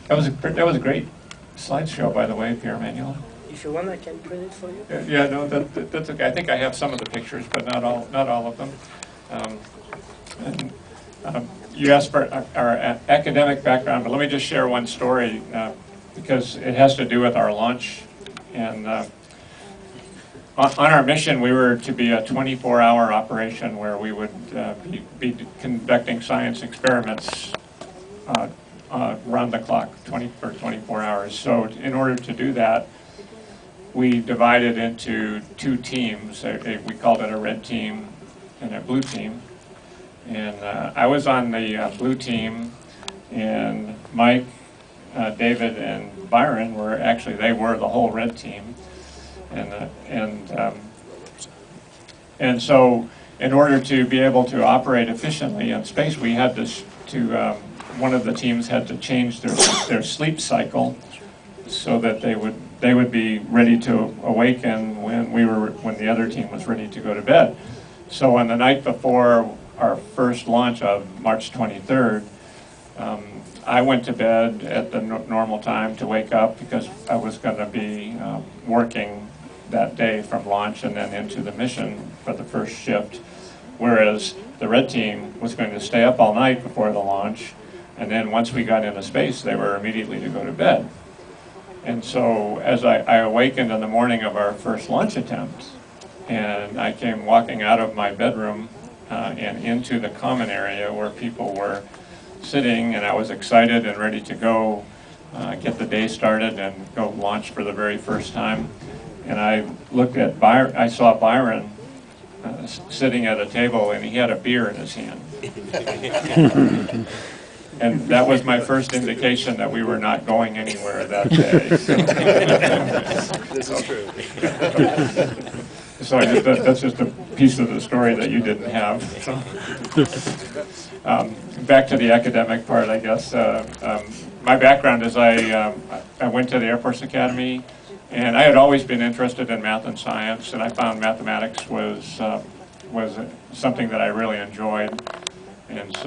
That was a great slideshow, by the way, Pierre Manuel. If you want, I can print it for you. Yeah, no, that's okay. I think I have some of the pictures, but not all of them. Um, and, you asked for our academic background, but let me just share one story because it has to do with our launch. And on our mission, we were to be a 24-hour operation where we would be conducting science experiments round the clock, 24 hours. So in order to do that, we divided into two teams. We called it a red team and a blue team. And I was on the blue team, and Mike, David, and Byron were actually, they were the whole red team. And so in order to be able to operate efficiently in space, we had one of the teams had to change their sleep cycle so that they would be ready to awaken when the other team was ready to go to bed. So on the night before our first launch of March 23rd, I went to bed at the normal time to wake up because I was going to be working that day from launch and then into the mission for the first shift, whereas the red team was going to stay up all night before the launch, and then once we got into space, they were immediately to go to bed. And so as I awakened in the morning of our first launch attempt, and I came walking out of my bedroom and into the common area where people were sitting, and I was excited and ready to go get the day started and go launch for the very first time. And I looked at Byron, I saw Byron sitting at a table, and he had a beer in his hand. And that was my first indication that we were not going anywhere that day. This is true. So that's just a piece of the story that you didn't have. Back to the academic part, I guess. My background is I went to the Air Force Academy, and I had always been interested in math and science, and I found mathematics was something that I really enjoyed. And so